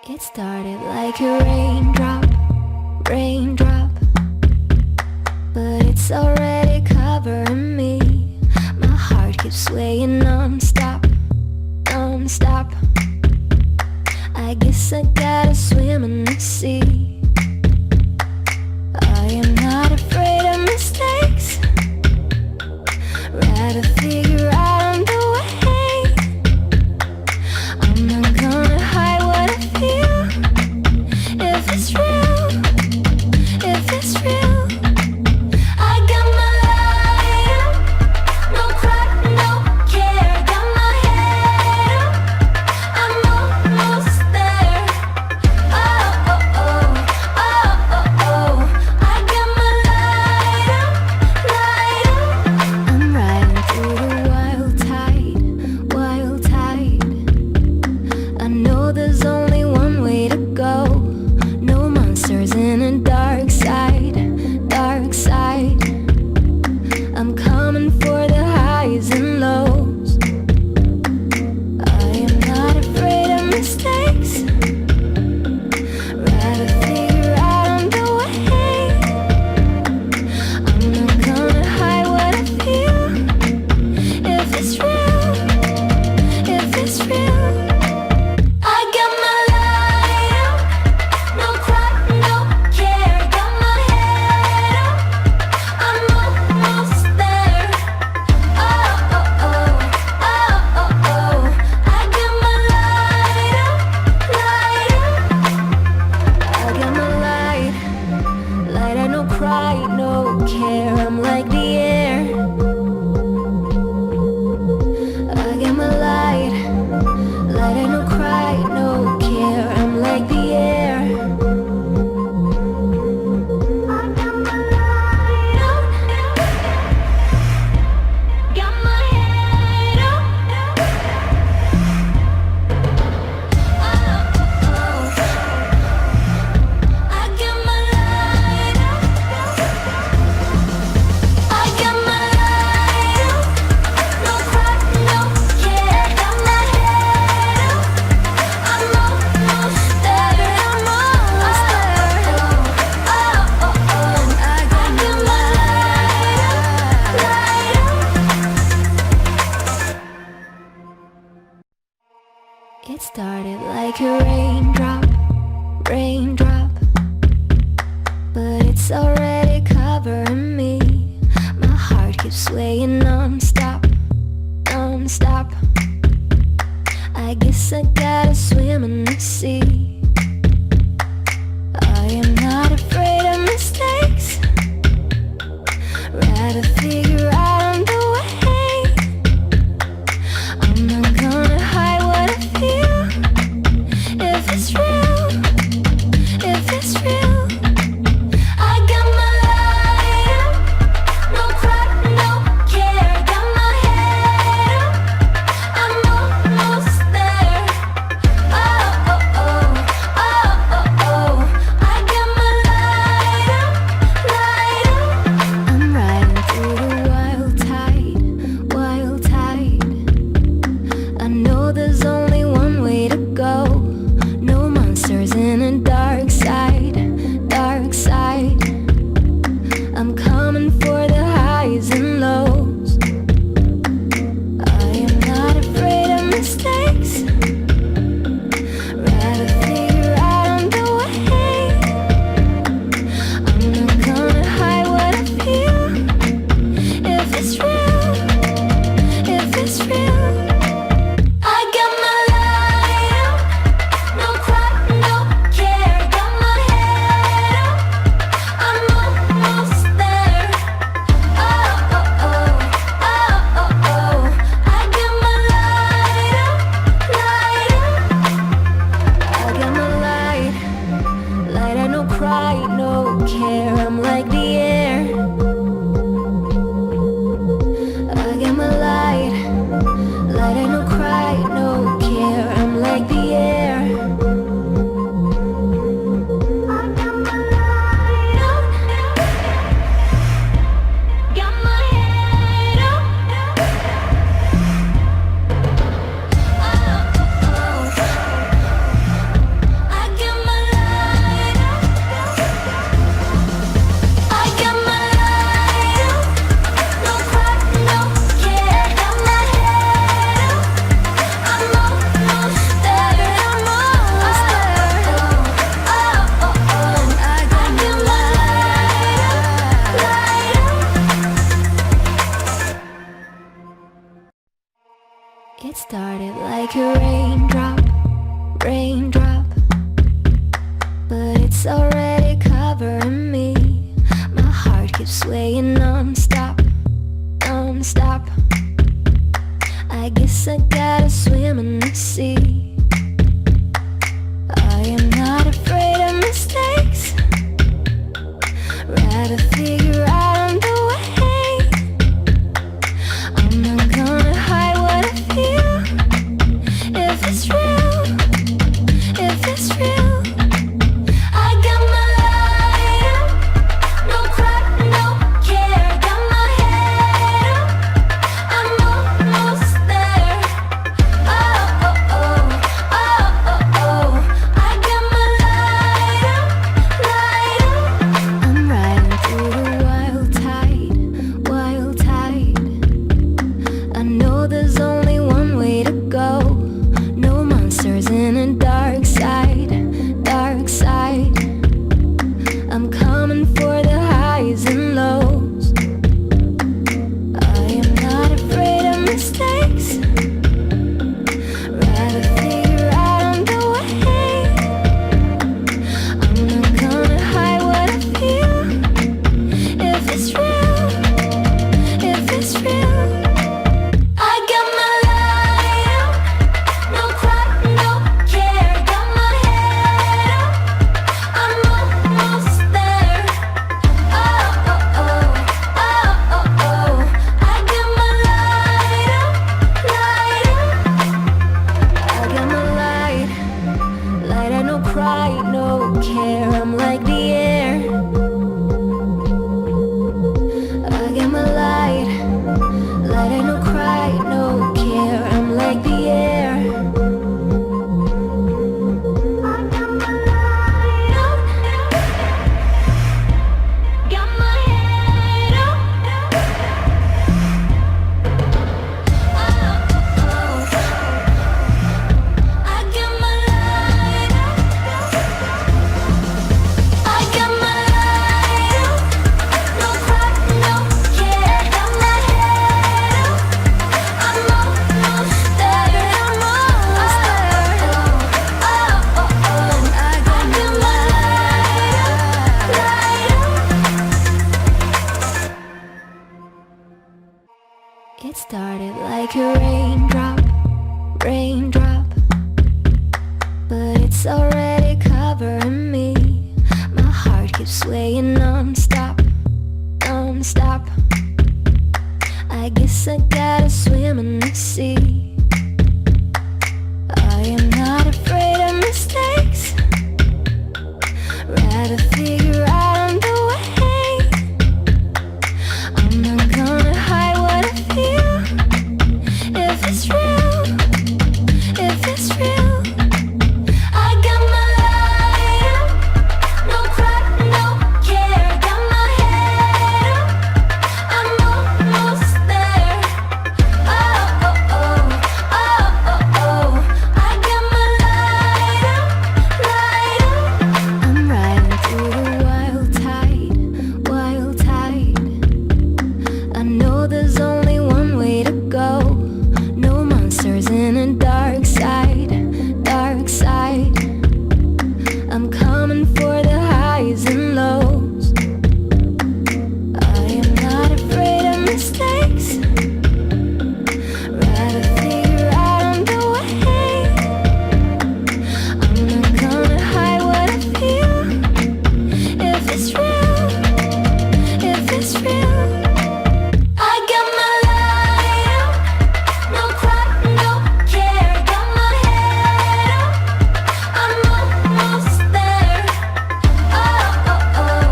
It started like a raindrop, raindrop, but it's already covering me. My heart keeps swaying non-stop, non-stop. I guess I gotta swim in the sea. I am not afraid of mistakes. Rather figure out on the way. I'm not gonna hide what I feel. If it's real, if it's real, I got my light up, no cry, no care. Got my head up, I'm almost there. Oh, oh, oh, oh, oh, oh. I got my light up, light up. I'm riding through the wild tide, wild tide. I know there's only one way to go. No monsters in a dark side, dark side. I'm coming for the highs and lows. I am not afraid of mistakes. Rather figure out on the way. I'm not gonna hide what I feel. If it's real, if it's real, I got my light up, no cry, no care. Got my head up, I'm almost there. Oh, oh, oh, oh, oh, oh. I got my light up, light up. I got my light, light up, no cry, no care. I'm like the air. I got my light, light up, no cry, no care. I'm like the air. I got my light up, got my head up. Oh, oh, oh. I got my light up. I got my light up, no cry, no care. Got my head up, I'm almost there. I'm almost there. Oh, oh, oh. I got my light up, light up. It started like a raindrop, raindrop, but it's already covering me. My heart keeps swaying non-stop, non-stop. I guess I gotta swim in the sea. I am not afraid of mistakes. Rather figure out on the way. I'm not gonna hide what I feel. If it's real, if it's real, I got my light up, no cry, no care. Got my head up, I'm almost there. Oh, oh, raindrop, but it's already covering me. My heart keeps swaying non-stop, non-stop. I guess I gotta swim in the sea. I am not afraid of mistakes, rather figure out the way. I'm not gonna hide what I feel. If it's real, if it's real, I got my light up, no crack, no care. Got my head up, I'm almost there. Oh, oh, oh, oh, oh, oh. I got my light up, light up. I'm riding through the wild tide, wild tide. I know there's only one way to go. No monsters in a dark side, dark side. I'm coming for the highs and lows. I am not afraid of mistakes, rather figure out the way. I'm not gonna hide what I feel. If it's real, if it's real, I got my light up, no crack, no care. Got my head up, I'm almost there. Oh, oh, oh, oh, oh, oh. I got my light up, light up. I got my light, light. I no cry, no care. I'm like the air. I got my light, light. I no cry, no care. I'm like the air. I got my light up, got my head up. Oh, oh, I got my light up. I got my light up, no crack, no care. Got my head up, I'm almost there. I'm almost there. Oh, oh, oh, oh. I got my light up, light up. It started like a raindrop, raindrop, but it's already covering me. My heart keeps swaying non-stop, non-stop. I guess I gotta swim in the sea. I am not afraid of mistakes, rather figure out the way. I'm not gonna hide what I feel. If it's real, if it's real, I got my light up, no crack, no care. Got my head up, I'm almost there. Oh, oh, oh, oh, oh, oh. I got my light up, light up. I'm riding through the wild tide, wild tide. I know there's only one way to go. No monsters in a dark side, dark side. I'm coming for the highs and lows. I am not afraid of mistakes, rather figure out the way. I'm not gonna hide what I feel. If it's real, if it's real, I got my light up, no crack, no care. Got my head up, I'm almost there. Oh, oh, oh,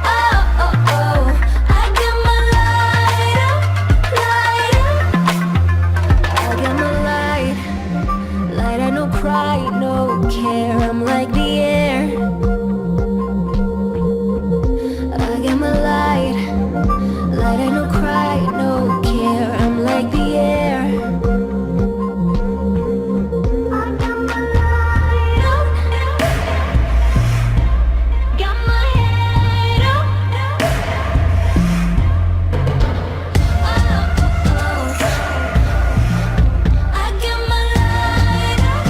oh, oh, oh. I got my light up, light up. I got my light, light. I no cry, no care. I'm like the air. I got my light, light. I no cry, no care. I'm like the air. I got my light up, got my head up. Oh, oh, oh. I got my light up.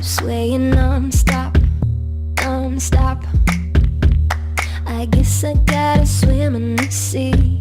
swaying non-stop, non-stop. I guess I gotta swim in the sea.